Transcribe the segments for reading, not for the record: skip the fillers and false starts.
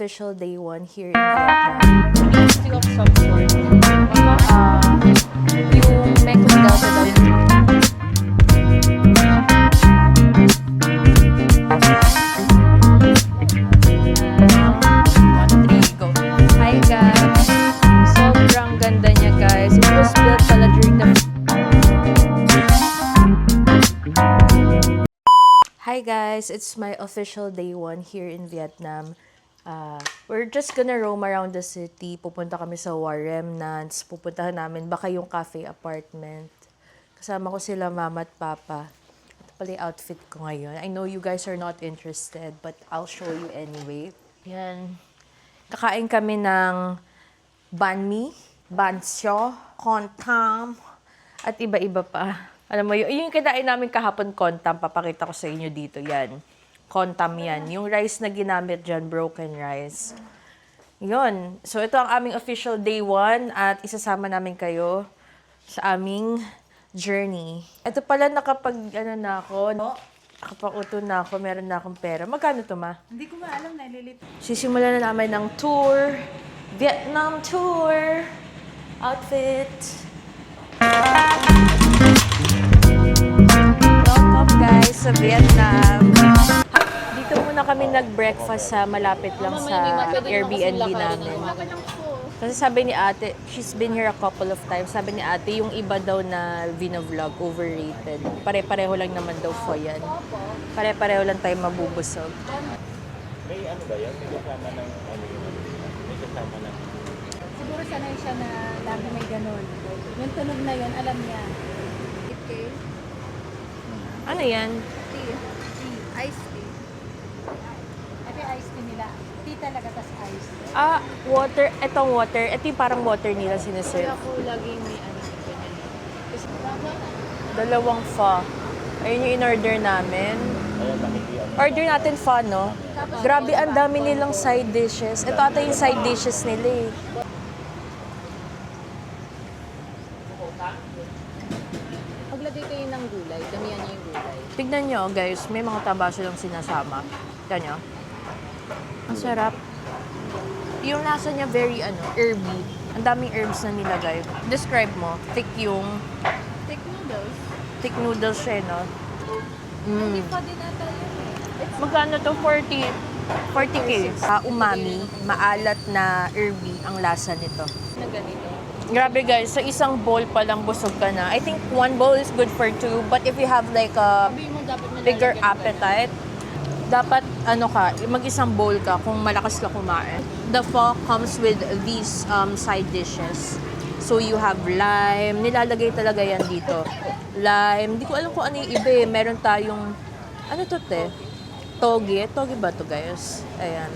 official day one here in Vietnam. University of some sort. Yung Mekong Delta daw yung one, three, go. Hi guys! Sobrang ganda niya guys. It was built pala during the... Hi guys! It's my official day one here in Vietnam. We're just gonna roam around the city. Pupunta kami sa Waremnants. Pupuntahan namin baka yung cafe apartment. Kasama ko sila mama at papa. Ito pala yung outfit ko ngayon. I know you guys are not interested, but I'll show you anyway. Yan. Kakain kami ng banh mi, banh xio, kontam, at iba-iba pa. Alam mo, yung kinain namin kahapon kontam, papakita ko sa inyo dito. Yan. Kontam yan. Yung rice na ginamit dyan, broken rice. Yun. So, ito ang aming official day one at isasama namin kayo sa aming journey. Ito pala na ako, no? Nakapag-uto na ako, meron na akong pera. Magkano to, ma? Hindi ko maalam, nalilito. Sisimulan na namin ng tour. Vietnam tour. Outfit. Welcome guys sa Vietnam. Dito muna kami nag-breakfast sa malapit lang sa Airbnb namin. Kasi sabi ni ate, she's been here a couple of times. Sabi ni ate, yung iba daw na vlog overrated. Pare-pareho lang naman daw po yan. Pare-pareho lang tayo mabubusog. May ano ba yan? May kasama ng ano yun? May kasama ng... Siguro sanay siya na lagi may ganun. Yung tunog na yun, alam niya. Okay. Ano yan? Tea. Iced tea. Ito yung iced tea nila. Tea talaga, tas ice. Water. Etong water. Ito yung parang water nila Kaya sinaserve. ako laging may ano ganyan. Kasi Dalawang pho. Ayun yung in-order namin. Ayan, nakikiyan. Order natin pho, no? Grabe, ang dami nilang side dishes. Ito ata yung side dishes nila eh. paglagay kayo ng gulay, damihan niyo yung gulay. Tignan nyo, guys. May mga taba silang sinasama. Tignan nyo. Ang sarap. Yung lasa niya very, herby. Ang daming herbs na nilagay. Describe mo. Thick yung... Thick noodles. Thick noodles siya, no? Hindi pa din ata yun. Magkano to? 40k. Umami, maalat na herby ang lasa nito. Na ganito. Grabe guys, sa isang bowl pa lang busog ka na. I think one bowl is good for two, but if you have like a Sabi mo dapat bigger nalalagyan pa appetite, dapat mag-isang bowl ka kung malakas ka kumain. The pho comes with these side dishes. So you have lime, nilalagay talaga yan dito. Lime, hindi ko alam kung ano yung iba eh. Meron tayong, ano to te? Toge. Toge ba to guys? Ayan.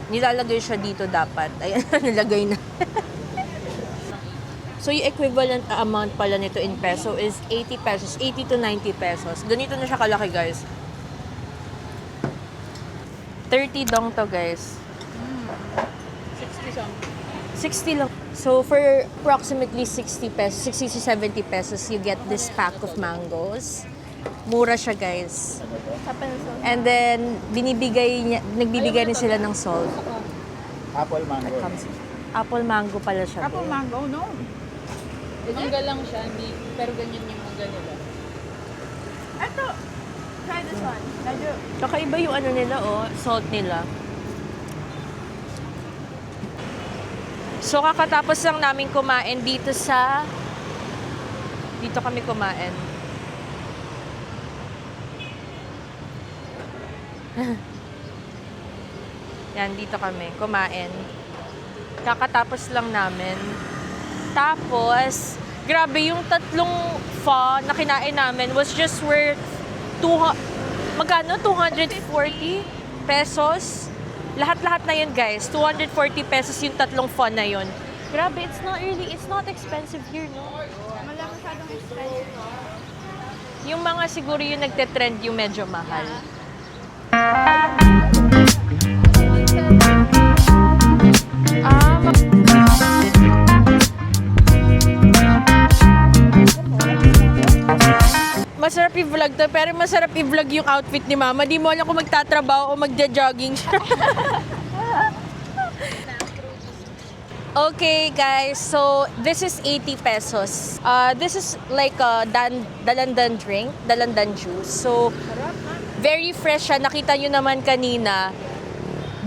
Nilalagay siya dito dapat. Ayan, nilagay na. So, yung equivalent amount pala nito in peso is 80 pesos. 80 to 90 pesos. Ganito na siya kalaki, guys. 30 dong to, guys. 60 something. 60 lang. So, for approximately 60 pesos, 60 to 70 pesos, you get this pack of mangoes. Mura siya, guys. Sa peso. And then, nagbibigay rin sila ng salt. Apple mango. Apple mango pala siya. Apple babe. mango, no? Mangga lang siya, hindi, pero ganyan yung mangga nila. Ito! Try this one. Medyo, Kakaiba yung ano nila, salt nila. So, kakatapos lang namin kumain dito sa... Dito kami kumain. Yan, dito kami kumain. Kakatapos lang namin. Tapos, grabe, yung tatlong pho na kinain namin was just worth magkano? 240 pesos? Lahat-lahat na yun, guys. 240 pesos yung tatlong pho na yun. Grabe, it's not expensive here, no? wala masyadong expensive. Yung mga siguro yung nagte-trend yung medyo mahal. Masarap i-vlog to, pero masarap i-vlog yung outfit ni Mama. Di mo alam kung magtatrabaho o magja-jogging siya. Okay, guys. So, this is 80 pesos. This is like a dalandan drink, dalandan juice. So, very fresh siya. Nakita nyo naman kanina,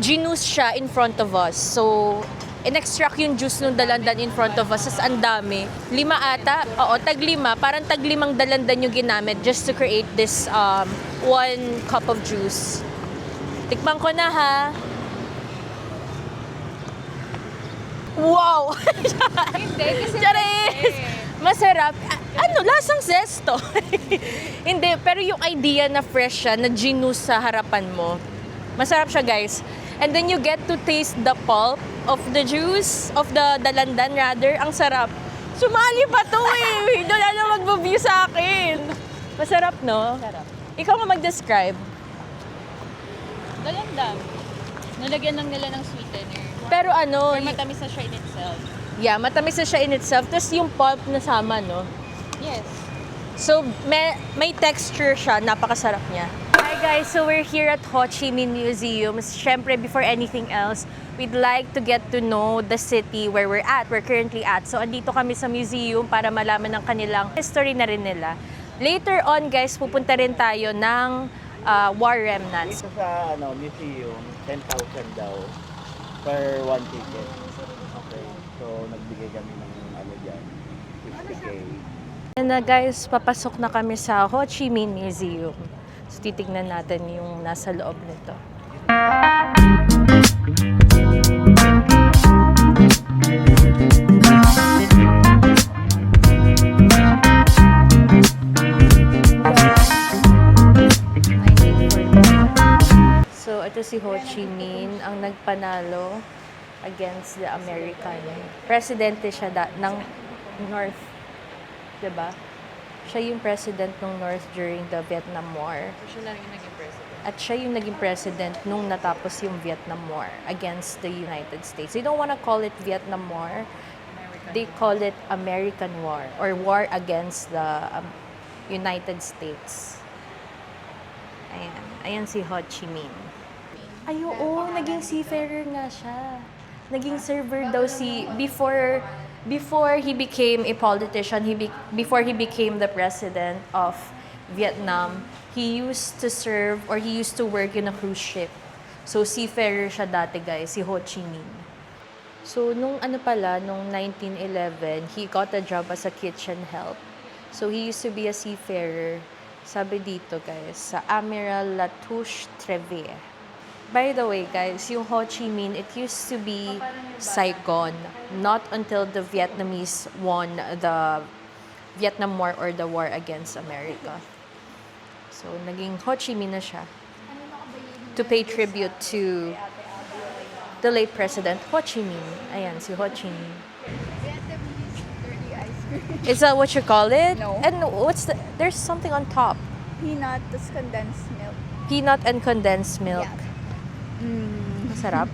ginuce siya in front of us. So, in-extract yung juice nung dalandan in front of us. Tapos ang dami. 5 ata. Oo, tag-5. Parang tag-5 dalandan yung ginamit just to create this 1 cup of juice. Tikman ko na ha. Wow! Hindi, kasi Charis! Masarap. Ano, lasang zesto. Hindi, pero yung idea na fresh siya, na ginuce sa harapan mo, masarap siya, guys. And then you get to taste the pulp of the juice, of the dalandan rather. Ang sarap. Sumali pa to eh. Hindi na mag-review sa akin. Masarap, no? Sarap. Ikaw nga mag-describe. Dalandan. Nalagyan lang nila ng sweetener. Pero ano, Or matamis na siya in itself. yeah, matamis na siya in itself. Tapos yung pulp nasama, no? Yes. So, may texture siya. Napakasarap niya. Hi guys, so we're here at Ho Chi Minh Museum. Siyempre, before anything else, we'd like to get to know the city where we're currently at. So, andito kami sa museum para malaman ng kanilang history na rin nila. Later on, guys, pupunta rin tayo ng war remnants. Dito sa museum, 10,000 daw per 1 ticket. Okay. So, nagbigay kami ng dyan, 50K. And guys, papasok na kami sa Ho Chi Minh Museum. So, titignan natin yung nasa loob nito. So, ito si Ho Chi Minh ang nagpanalo against the American. Presidente siya ng North. Diba? Siya yung president ng North during the Vietnam War. Siya lang yung naging president. At siya yung naging president nung natapos yung Vietnam War against the United States. They don't wanna call it Vietnam War. They call it American War or War against the United States. Ayan. Ayan si Ho Chi Minh. Ay, oo. Naging seafarer nga siya. Naging server daw before he became a politician, before he became the president of Vietnam, he used to serve or he used to work in a cruise ship. So, seafarer siya dati, guys, si Ho Chi Minh. So, nung 1911, he got a job as a kitchen help. So, he used to be a seafarer, sabi dito, guys, sa Amiral Latouche Treville. By the way, guys, yung Ho Chi Minh, it used to be Saigon. Not until the Vietnamese won the Vietnam War or the war against America. So, naging Ho Chi Minh na siya to pay tribute to the late President Ho Chi Minh. Ayan, si Ho Chi Minh. Is that what you call it? No. And there's something on top. Peanut, tas condensed milk. Peanut and condensed milk. Masarap.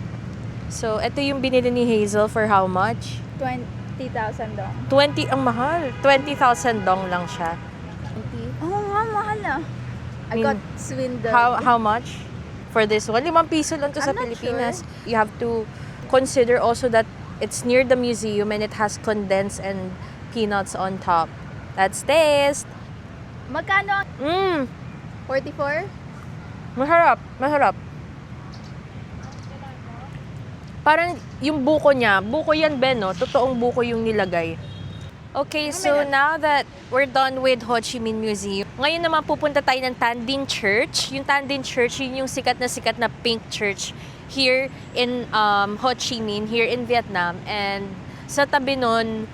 So, ito yung binili ni Hazel for how much? 20,000 dong. 20, ang mahal. 20,000 dong lang siya. Oh, nga, mahal na. I got swindled. How much for this one? 5 piso lang to sa I'm not Pilipinas. You have to consider also that it's near the museum and it has condensed and peanuts on top. Let's taste. Magkano? 44? Masarap. Masarap. Parang yung buko niya, buko yan, Ben, no? Totoong buko yung nilagay. Okay, so now that we're done with Ho Chi Minh Museum, ngayon naman pupunta tayo ng Tan Dinh Church. Yung Tan Dinh Church, yun yung sikat na pink church here in Ho Chi Minh, here in Vietnam. And sa tabi nun,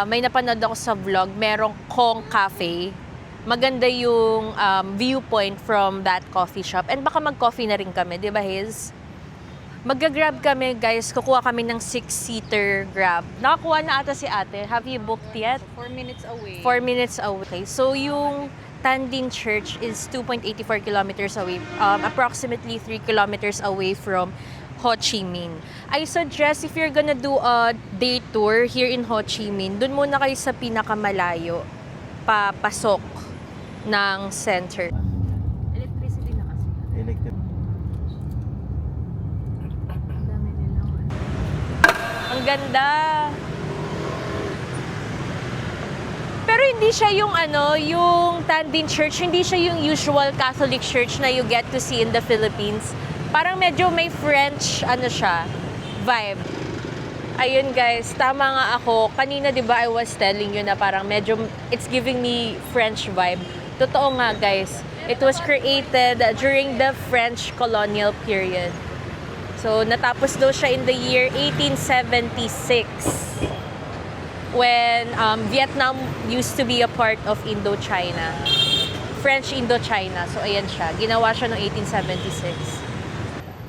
may napanood ako sa vlog, merong Kong Cafe. Maganda yung viewpoint from that coffee shop. And baka mag-coffee na rin kami, di ba, Hiz? Mag-grab kami, guys. Kukuha kami ng 6-seater grab. Nakakuha na ata si ate. Have you booked yet? 4 minutes away. 4 minutes away. So, yung Tan Dinh Church is 2.84 kilometers away. Approximately 3 kilometers away from Ho Chi Minh. I suggest if you're gonna do a day tour here in Ho Chi Minh, dun muna kayo sa pinakamalayo, papasok ng center. Electricity na kasi. Electric. Ang Ang ganda. Pero hindi siya yung yung Tandin Church, hindi siya yung usual Catholic church na you get to see in the Philippines. Parang medyo may French, siya, vibe. Ayun guys, tama nga ako. Kanina 'di ba I was telling you na parang medyo it's giving me French vibe. Totoo nga guys. It was created during the French colonial period. So natapos daw siya in the year 1876 when Vietnam used to be a part of Indochina. French Indochina. So ayan siya. Ginawa siya noong 1876.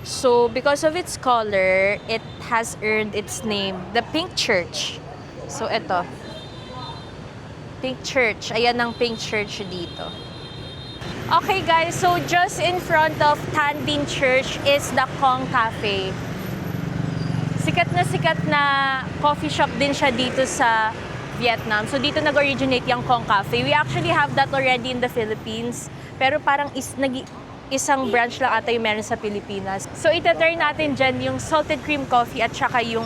So, because of its color, it has earned its name, the Pink Church. So, eto. Pink Church. Ayan ang Pink Church dito. Okay, guys. So, just in front of Tan Binh Church is the Kong Cafe. Sikat na coffee shop din siya dito sa Vietnam. So, dito nag-originate yung Kong Cafe. We actually have that already in the Philippines. Pero parang isang branch lang ata yung meron sa Pilipinas. So, itatry natin dyan yung salted cream coffee at saka yung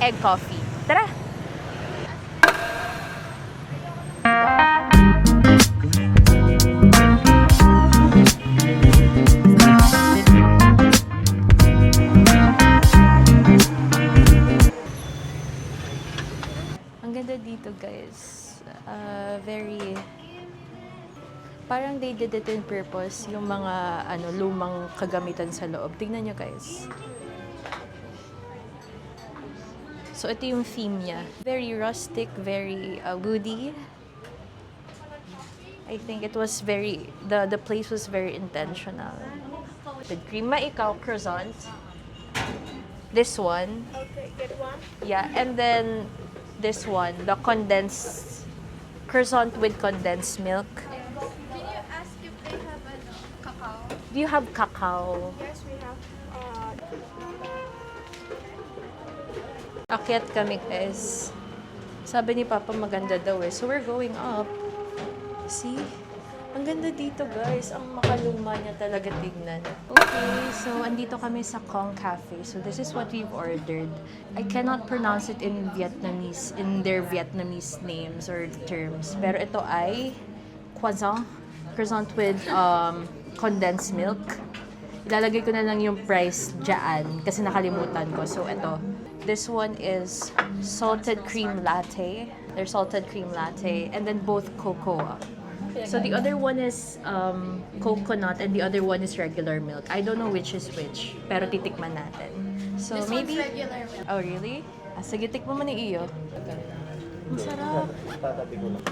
egg coffee. Tara! Ang ganda dito, guys. Parang they did it in purpose, yung mga lumang kagamitan sa loob. Tingnan nyo guys. So ito yung theme niya. Very rustic, very woody. I think it was the place was very intentional. The cream, ikaw, croissant. This one. Okay, get one. Yeah, and then this one, the condensed croissant with condensed milk. Can you ask if they have cacao? Do you have cacao? Yes, we have. Akyat kami guys. Sabi ni Papa maganda daw eh. So we're going up. See? Ang ganda dito guys. Ang makaluma niya talaga tignan. Okay, so andito kami sa Kong Cafe. So this is what we've ordered. I cannot pronounce it in Vietnamese, in their Vietnamese names or terms. Pero ito ay croissant with condensed milk. Ilalagay ko na lang yung price dyan kasi nakalimutan ko. So ito, this one is salted cream latte. There's salted cream latte and then both cocoa. So the other one is coconut and the other one is regular milk. I don't know which is which, pero titikman natin. So This maybe one's regular milk. Oh, really? Sige, tikman mo ni iyo. Ang sarap. Tatabi ko lang.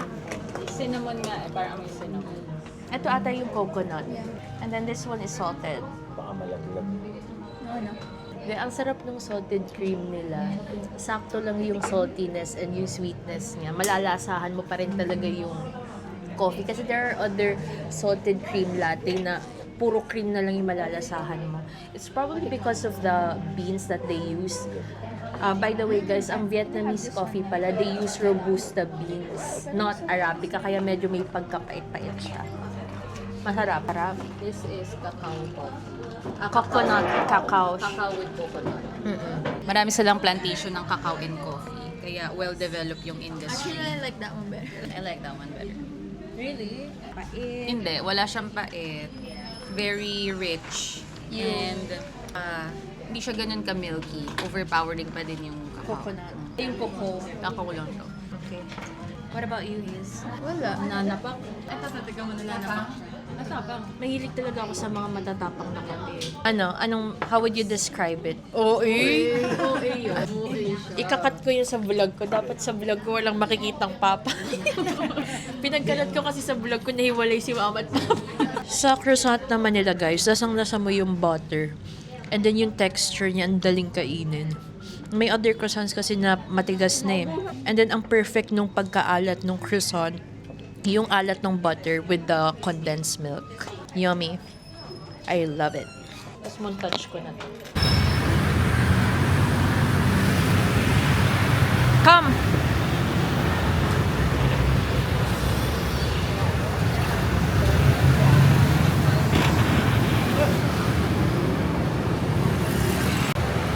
Cinnamon nga eh, parang may cinnamon. Ito ata yung coconut. And then this one is salted. Baka malaglag. No. Ang sarap ng salted cream nila. Sakto lang yung saltiness and yung sweetness niya. Malalasahan mo pa rin talaga yung coffee. Kasi there are other salted cream latte na puro cream na lang yung malalasahan mo. It's probably because of the beans that they use. By the way guys, ang Vietnamese coffee pala, they use Robusta beans, not Arabica. Kaya medyo may pagkapait-pait siya. Masarap. This is cacao coffee. Coconut, cacao. Cacao with coconut. Mm-mm. Marami silang plantation ng cacao and coffee. Kaya well-developed yung industry. Actually, I like that one better. I like that one better. Really? Pait. Hindi, wala siyang pait. Very rich. And hindi siya ganun ka-milky. Overpowering pa din yung cacao. Coconut. Yung coco. Cacao lang to. Okay. What about you, Liz? Wala. Nanapak. Ito, tatigaw mo na nanapak. Natapang. Mahilig talaga ako sa mga matatapang na kape. How would you describe it? OA? OA yun. Ikakat ko yun sa vlog ko. Dapat sa vlog ko walang makikitang papa. Pinagkalat ko kasi sa vlog ko nahiwalay si mama at papa. Sa croissant naman nila guys, lasang-lasa mo yung butter. And then yung texture niya, ang daling kainin. May other croissants kasi na matigas na eh. And then ang perfect nung pagkaalat nung croissant, yung alat ng butter with the condensed milk. Yummy. I love it. Tapos montage ko na to. Come!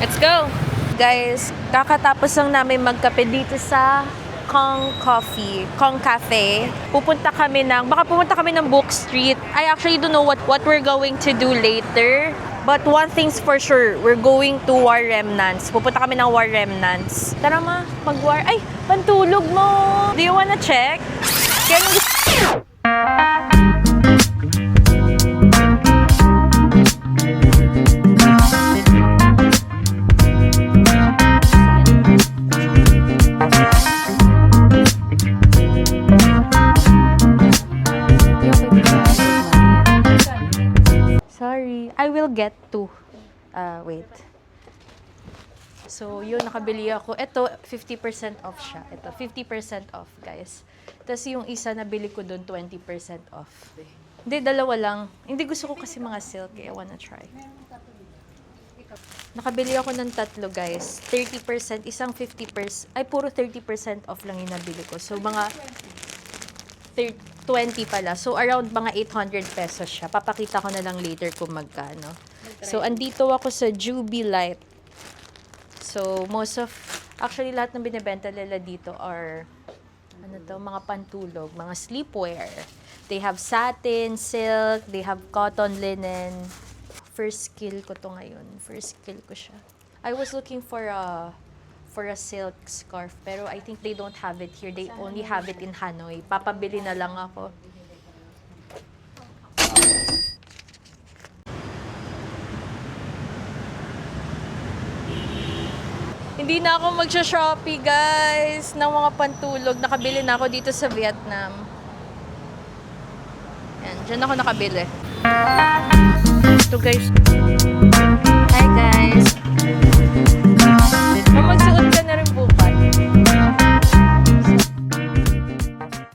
Let's go! guys. Kakatapos lang namin magkape dito sa Kong Cafe. Baka pumunta kami ng Book Street. I actually don't know what we're going to do later. But one thing's for sure, we're going to War Remnants. Pupunta kami ng War Remnants. Tara ma, mag-war. Ay, pantulog mo! Do you wanna check? Kaya nung Sorry, I will get to. Wait. So, yun, nakabili ako. Ito, 50% off siya. Ito, 50% off, guys. Tapos yung isa, nabili ko doon, 20% off. Hindi, dalawa lang. Hindi gusto ko kasi mga silk, I wanna try. Nakabili ako ng tatlo, guys. 30%, isang 50%, ay, puro 30% off lang yung nabili ko. So, mga 20 pala. So, around mga 800 pesos siya. Papakita ko na lang later kung magkano. So, andito ako sa Jubilite. So, actually, lahat ng binibenta nila dito are, mga pantulog, mga sleepwear. They have satin, silk, they have cotton, linen. First skill ko to ngayon. First skill ko siya. I was looking for a silk scarf, pero I think they don't have it here. They only have it in Hanoi. Papabili na lang ako. Hindi na ako magsha-Shopee, guys, ng mga pantulog. Nakabili na ako dito sa Vietnam. Yan, dyan ako nakabili. Ito, guys. Hi, guys.